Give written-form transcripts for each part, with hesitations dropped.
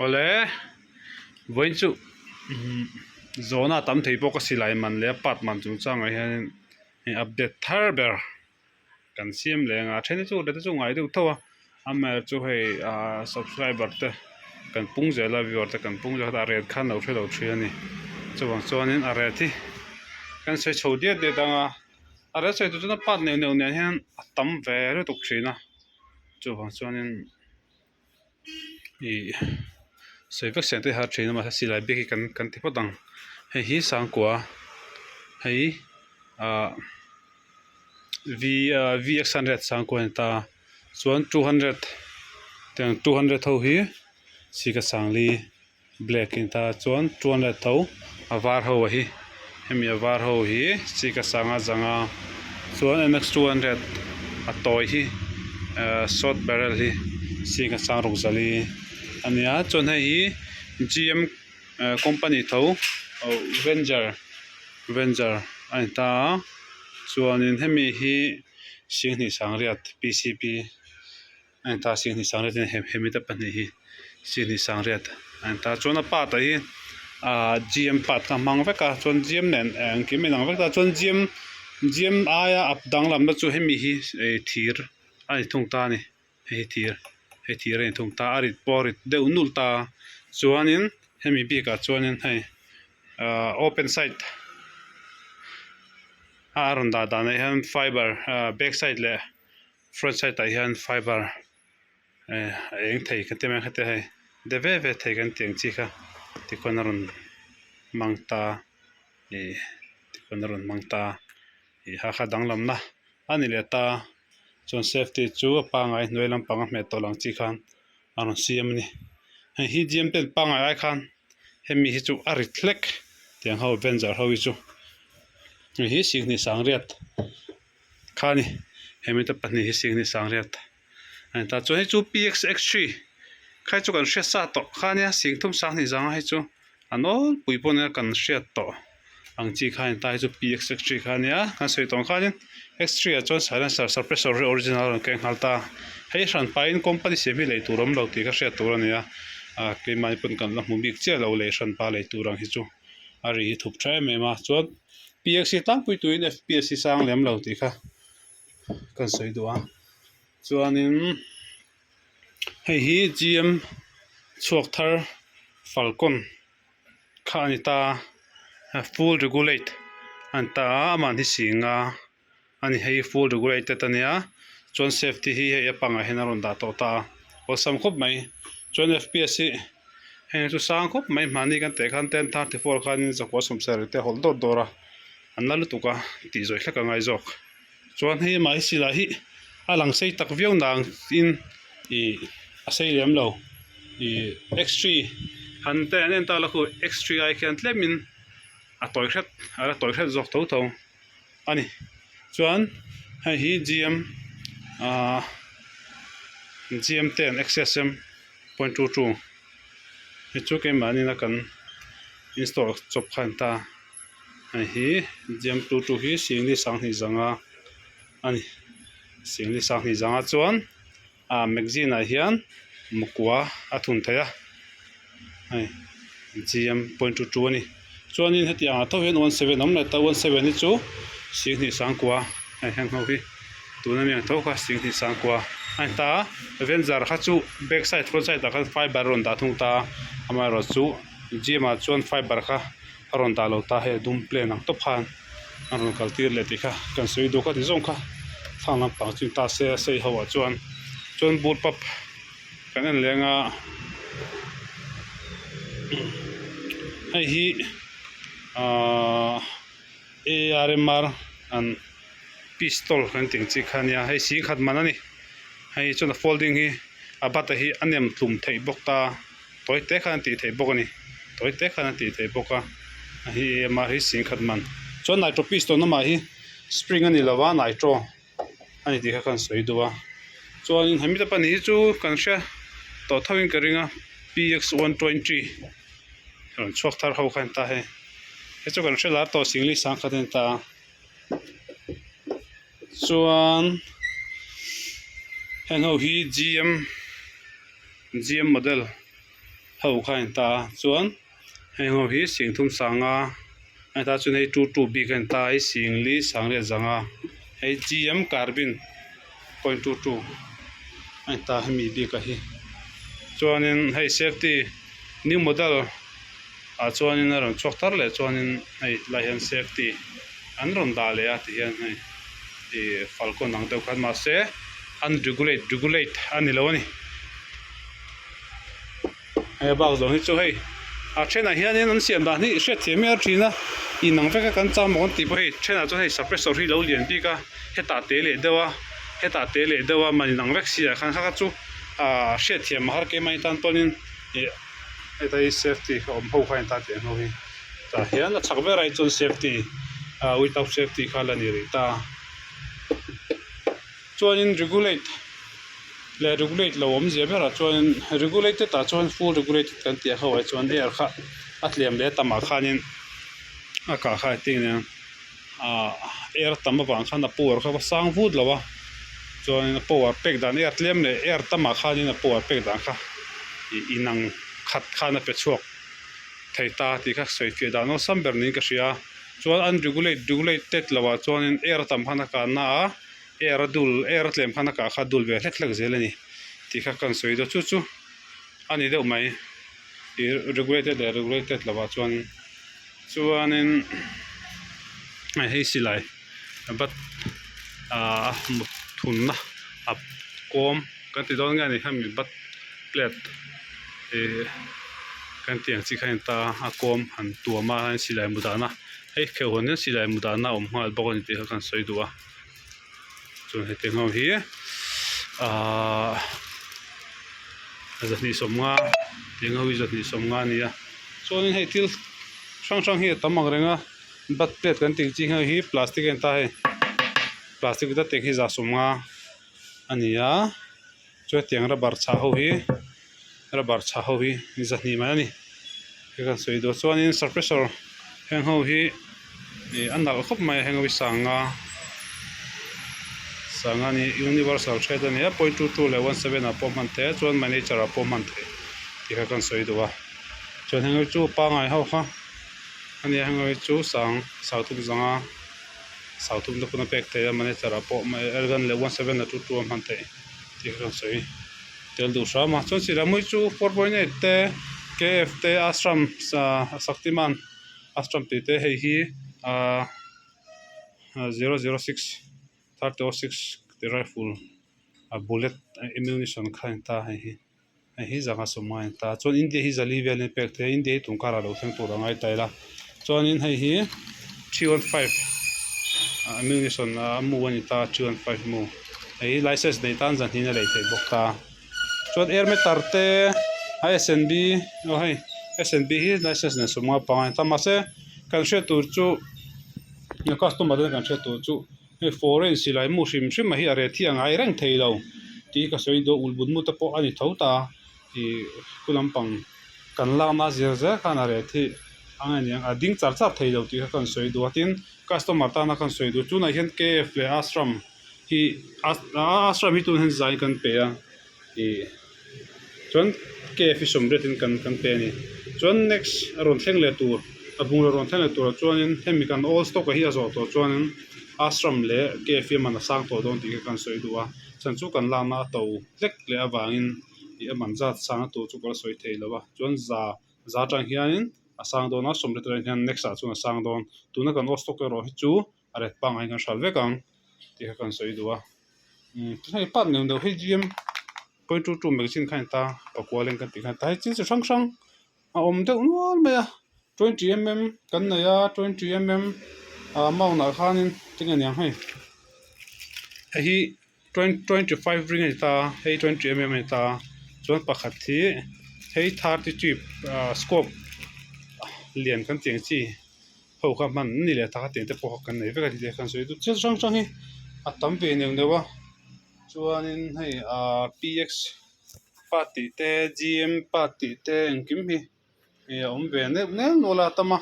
Ole voin chu zona tam thei pawh ka silai man le pat man chung chang ai hian update thar ber kan siam lenga theni chu de chu ngai du thawa amer chu hei subscriber te kan pung zela viewer te kan pung ja da red khan lo thelo thri ani chuwang chuanin a red hi kan sei chhodiat de danga a red sei tu chuna pat neu neu nen hian tam ve re tuk thina chuwang chuanin i sei vek sen te har thina ma silai beki kan ti podang hei hi sangkwa hei VX100 sangkwa ta chuan 200 teng 200 tho hi sika sangli black in ta chuan 200 tho avar ho hi hemi avar ho hi sika sanga zanga chuan MX 200 a toy hi short barrel hi sika sang ruk zali ania chuan hei GM company tho Venger ai ta chuanin hemi hi singni sangriat PCP ai ta singni sangriat hemi ta pani hi singni sangriat ai ta chuan a pa ta hi GM pat ka mang veka chuan GM nen ki me nang veka chuan GM aya up dang lam na chu hemi hi thir ai thung ta ni hei thir ai thung ta arit porit deu nul ta chuanin hemi bi ka chuanin hei open side aron da nei han fiber back side le front side ta hian fiber eng thei ka te ma khate hai de ve thei kan tiang chi kha ti konaron mangta ti konaron mangta ha kha danglam na ani le ta chon safety chu pa ngai noilam panga me to lang chi khan aron siam ni hi GM pen pa ngai ai khan hemi hi chu a reflect tiang ho Venger ho chu hi singni sangriat khani hemi ta pani hi singni sangriat ai ta chu hi chu PXX3 khai chu kan hria sa to khania singthum sang ni zanga hi chu anol puipon kan hria to ang chi khain ta chu PXX3 khania kan sei tong khanin X3 a chon silencer suppressor original kan halta hei ran pain company semi lei turam lo ti ka hria tur ania ke mai pun kan la mumik che lo le ran pa lei turang hi chu ari hi thup thai me ma chuan PXC tang pui tuin FPS sang lem lo ti kha kan sei duwa chuanin hei hi GM chuak thar Falcon kha ani ta full regulate anta man hi singa ani hei full regulate tania chuan safety hi hei apanga henaron da to ta osam khop mai chuan FPS hei chu sang khop mai mani kan te khan 1034 khan zakwa somsar te hol dor dora anla lutuka ti zoi thlaka ngai jok chuan hei mai sila hi alang sei tak viau nang in a sei lem lo X3 han te nen ta la khu X3 ai khan tlemin a toy khat zok tho ani chuan hei hi GM10 XSM 0.22 hi chu ke mani na kan install chop khan ta hi GM22 hi singli sang ni zanga ani singli sang ni zanga chuan magazine a hian mukwa a thun thaya ai GM.22 ani chuanin hetia tho hen 17 am na ta 17 ni chu singni sangkwa ai hang ho hi tuna mi tho kha singni sangkwa ai ta Venger kha chu back side front side ta khan fiber ron da thung ta ama ro chu GM a chuan fiber kha aron da lo ta he dum plan ang to phan aron kaltir le ti kha kan sui do ka ti zong kha thang pang chin ta se sei ho a chuan boot pap kan en lenga hei hi ARMR an pistol kan ting chi khania hei si khat manani hei chuna folding hi abata hi anem tlum thei bok ta toy te khan ti thei bok ani toy te khan ti thei boka hi ma hi sing khat man chuan nitro piston na ma hi spring ani lawa nitro ani ti kha kan soi duwa chuan hemi ta pani chu kan hria to thawin karinga PX 120 ron chuak thar ho khan ta he chu kan hria la to singli sang khaten ta chuan hen ho hi GM model ho khain ta chuan hei ngo hi sing thum sanga ai ta chun hei tu bi kan ta hi sing li sang le zanga hei GM carbon 0.22 ai ta mi bi ka hi chuanin hei safety new model chuanin a ron chok tar le chuanin hei lai hian safety an ron da le a ti hian hei falcon ang deuh khan ma se regulate ani lo ani hei bak zong hi chu hei thena hianin an siam da ni hret thiam er thina I nang veka kan cham mon ti po hei thena chu hei suppressor hi lo lian pi ka heta te le dewa mani nang vek sia khan kha chu hret thiam har ke mai tan tonin eta hi safety om ho khain ta te no hi ta hian a chak ve rai chun safety without safety khala ni ri ta chuanin regulate lo om je bera chuan regulated ta chuan full regulated kan tia hawai chuan air kha atliam le tama khanin aka kha tin air tama bang khan a power kha sang vut lawa chuan power pack dan air tlem le air tama khanin a power pack dan kha inang khat khana pe chuak theita ti kha soi fi dan no samber ni ka ria chuan unregulated lawa chuan air tam khana ka na air tlem khana ka kha dul ve hlek zelani ti kha kan soi do chu ani deuh mai regulated lawa chuanin hei silai but thunna a kom kan ti don ngani khami but plate kan tiang chi khain ta a kom han tuama han silai mudana hei khewon silai mudana om hal bawni ti kha kan soi duwa chuan he teng ho hi zahni somnga teng ho hi zahni somnga nia chuanin hei til sang hi tamang renga bat plate kan ting chi hi plastic en ta he plastic da teng hi za somnga ania chu tiang rubber cha ho hi zahni mai ani kan soi do chuanin suppressor heng ho hi anal khop mai heng ho sanga ni universal thread ani 0.22 le 17 a pom man the chuan manager a pom man the ti kha kan soi do wa chuan heng ho chu pa ngai ho kha ani heng ho chu sautum zanga sautum da kuna pek te manager a pom mai ergan le 17 a 22 man the ti kha kan soi tel du sha ma chuan sira moi chu 4.8 te KF te Astram Shaktiman Astram te hei hi 006 3006 the rifle a bullet ammunition khain ta hi zanga somai ta chuan India hi zali vel ni pek the India hi tungkara lo theng tur angai taila chuan in hei hi 315 ammunition mu ani ta 315 mu hei license nei tan zan hina le the bok ta chuan air meter te SNB hei SNB hi license ne somwa pangai ta ma se kan hre tur chu customer kan hre tur chu foreign silai mu hrim ma hi are thi angai reng thei lo ti ka soi do ulbun mu ta po ani thota kulampang kan la ma zer khan are thi angani a ding char thei lo ti kan soi do tin customer ta na kan soi do chu na hian KF le Astram hi tun hen zai kan pe a chuan KF somretin kan pe ni chuan next aron thleng le tur abung ron thleng le tur chuanin hemi kan all stock hi azo to chuanin Astram le KF man sang to don ti kan soi duwa chan chu kan lama to lek le awangin i manjat sang to chu kal soi thei lawa chuan za tang hianin asang don a somret ran hian next a chuna sang don tuna kan stock ro hi chu are pang ai kan hral vekang ti kan soi duwa hei pat nem do hei GM 0.22 magazine khain ta pakwalen kan ti khan ta chin chu sang a om de unwal me a 20mm kan na ya 20mm mau na khanin tinga niang hei 25 ring ta hei 20mm ta chuan pakhat thi hei 30 scope lian kan tiang chi ho kha man ni le ta tiang te po kan nei veka ti kan soi du chu sang hi atam ve nem dewa chuanin hei PX party te GM party te engkim hi om ve ne nola tama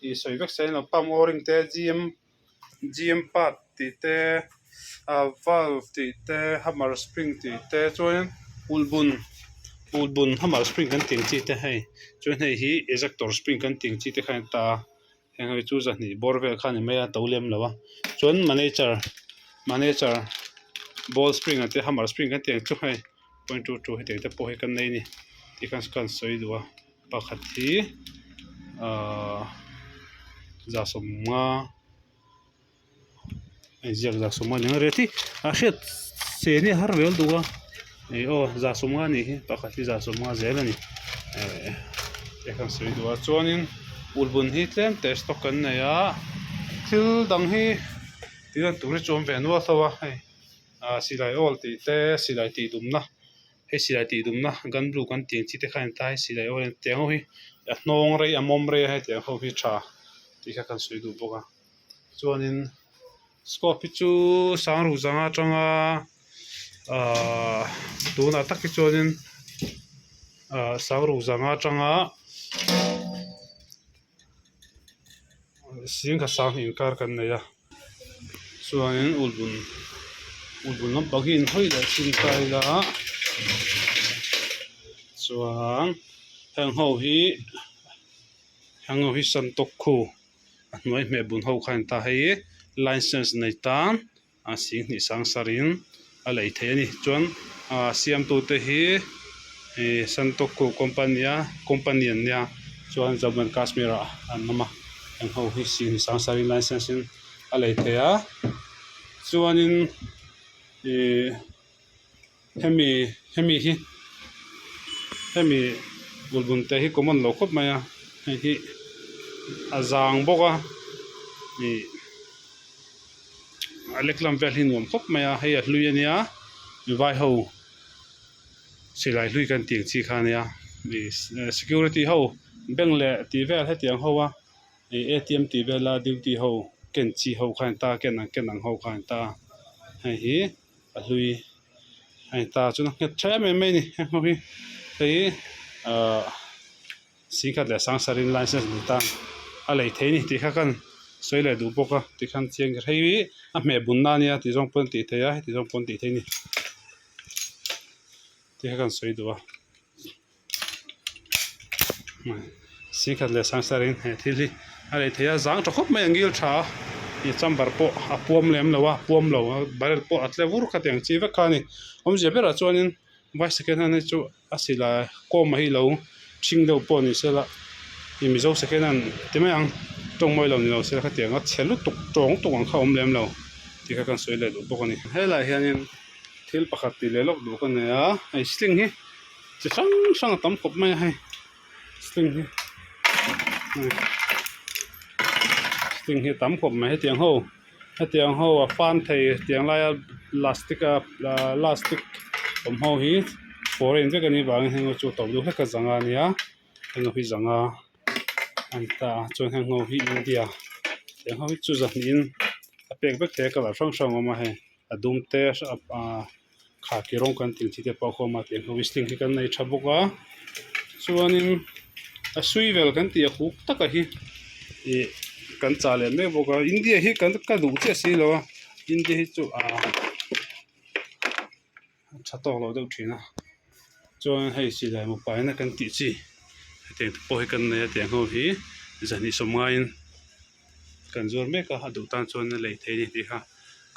I soi vek sai no pam o-ring te GM part ti te valve ti te hammer spring ti te chuan ulbun bun hammer spring kan ting chi te hei chuan hei hi ejector spring kan ting chi te khan ta heng hoi chu za ni borvel khan ni maya tolem lawa chuan manager ball spring ate hammer spring kan ting chu hei 0.22 he te po he kan nei ni ti kan soi duwa pakhat hi za som nga ai ziak za som nga re thi a hret se ni har vel duwa ei o za som nga ni hi pakhat hi za som nga zel ani kan soi duwa chuanin ulbun hi tlem te stock kan nei a thil dang hi tiran turi chom ve nuwa thawa hei silai ol ti te silai ti dumna he silai ti dumna gan blue kan ting chi te khan tai silai ol te ho hi a hnong rei a mom rei he te ho hi tha ti kha kan soi du boka chuanin scope chu sang ru zanga tanga tuna tak ki chuanin sang ru zanga tanga sin kha sang inkar kan nei a chuanin ulbun lam bagin hoi la sin kai la chuan hang ho hi santok khu noi me bun ho khan ta hei license nei tan a sing ni sang sarin a lei the ani chuan siam tu te hi santok khu company an nia chuan Jammu and Kashmir an nama hang ho hi sing ni sang sarin license in a lei the a chuanin hemi bulbun te hi common lo khop maya hi azang boka ni aleklam vel hin nom khop maya hei a hlui ania mi vai ho silai hlui kan ting chi khania mi security ho bank le ti vel he tiang ho a ATM ti vela duty ho ken chi ho khan ta ken ang ho khan ta hi a hlui ai ta chuna nge thaya me ni ho hi hei sikhat le sang sarin license ni ta a lei the ni ti kha kan soi le du boka ti khan chiang rei a me bun na nia ti jong pon ti theya ti jong pon ti the ni ti kha kan soi duwa sikhat le sang sarin he thili a lei theya zang tho khop mai angil tha i chambar po a puam lem lawa puam lo barel po atle vur kha teng chi ve khani om je bera chuanin vai second hand chu asila ko ma hi lo thing do po ni sela i mi zo second hand ti mai ang tong moi lo ni lo sela kha tiang a chhelu tuk tong tuk ang kha om lem lo ti kha kan soi le lu bokani hela hianin thil pakhat ti le lok du kan ne a ai sling hi chi sang tam khop mai hai sling hi tam khop mai tiang ho a fan thei tiang la plastic om ho hi foreign ve kani bang heng chu to du he ka zanga nia heng hi zanga anta chon heng hi India heng ho chu za nin a pek bek the ka la sang oma he a dum te a kha ki rong kan ting chi te pa kho ma tiang ho sting hi kan nei thaboka chuanin a sui vel kan ti a khuk taka hi kan chale me boka India hi kan ka du che si lo India hi chu chato lo do thina chuan hei si lai mo pai na kan ti chi teng po hi kan nei teng ho hi zani somain kan zor me ka hadu tan chuan na lei thei ni ti kha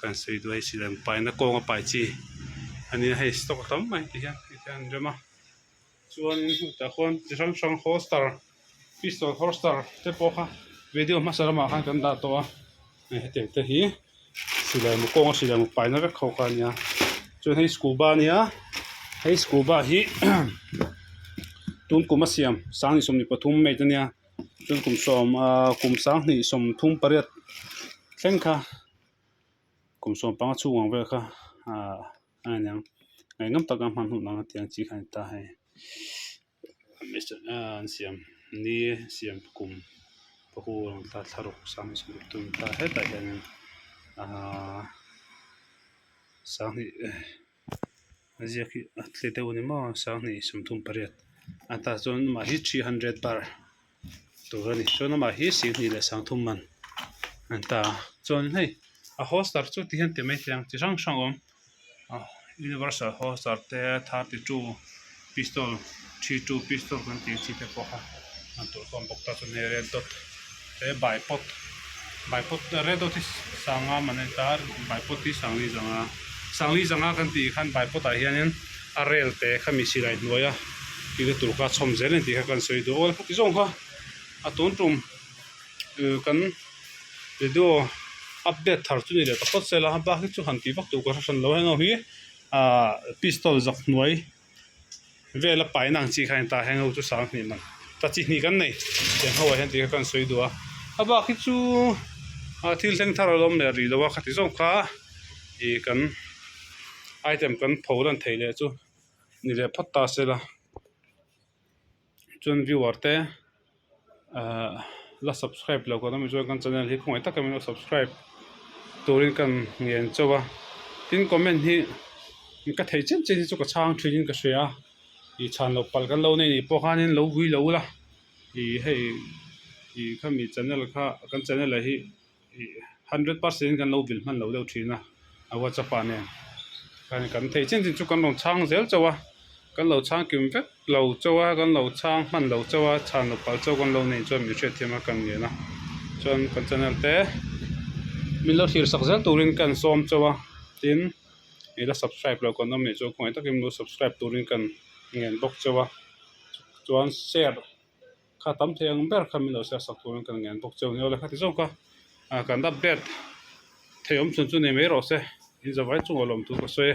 kan sei du ai si lai pai na ko nga pai chi ani hei stock tam mai ti hian rema chuan ta khon chi sang holster pistol holster te po kha video ma sarama khan kan da to a teng te hi silai mo ko silai mo pai na ve kho ka nia chuan hei scuba nia hei scuba hi tun kuma siam sang ni som ni pathum mai tania chun kum som kum sang ni som thum pariat thleng kha kum som panga chuang ve kha anyang ngai ngam taka man hu na tiang chi khan ta hai an siam ni siam kum pahu ta tharuk sang ni som tum ta he ta hian sang ni aziaki atlete uni ma sang ni som thum pariat ata chon ma hi 300 par turani chon ma hi sing ni le sang thum man anta chon hei a holster chu ti hian te mai tiang chi sang om universal holster te 32 pistol 32 pistol kan ti chi te po kha an tur kom bok ta chun red dot te bipod red dot is sanga mane tar bipod ti sangli zanga kan ti khan bipod a hianin a rel te khami sirai noya ti le tur ka chom zel ti kha kan soi do ol ti zong kha a ton tum kan video update thar chu ni le ta pot sela ha ba chu han ti bak tu ka san lo hang hi pistol zak noi vela pai nang chi khain ta hang chu sang ni man ta chi ni kan nei te hawa hen ti kan soi do a ba khi chu thil thleng thar lom le ri lo wa khati zong kha e kan item kan pholan theile chu ni le phatta sela chun viewer te la subscribe lo ko na mi jo kan channel hi khoi ta kamino subscribe turin kan ngen chowa tin comment hi ka thei chen chen chu ka chang thrin ka share i chan lo pal kan lo nei ni po khanin lo hui lo la i hei i khami channel kha kan channel hi 100% kan lo bil man lo deuh thina a whatsapp ane kan thei chen chen chu kan lo chang zel chowa kan lo chang kim vek lo chowa kan lo chang man lo chowa chan lo pal chow kan lo nei chon mi thret thema kan nge na chon kan channel te min lo thir sak zel turin kan som chowa tin ila subscribe lo kon me cho khoi takim lo subscribe turin kan ngen bok chowa chuan share kha tam theng ber kham lo share sak turin kan ngen bok chow ni ola khati zong ka kan da bet theom chun chu ne me ro se in zawai chu olom tu ko se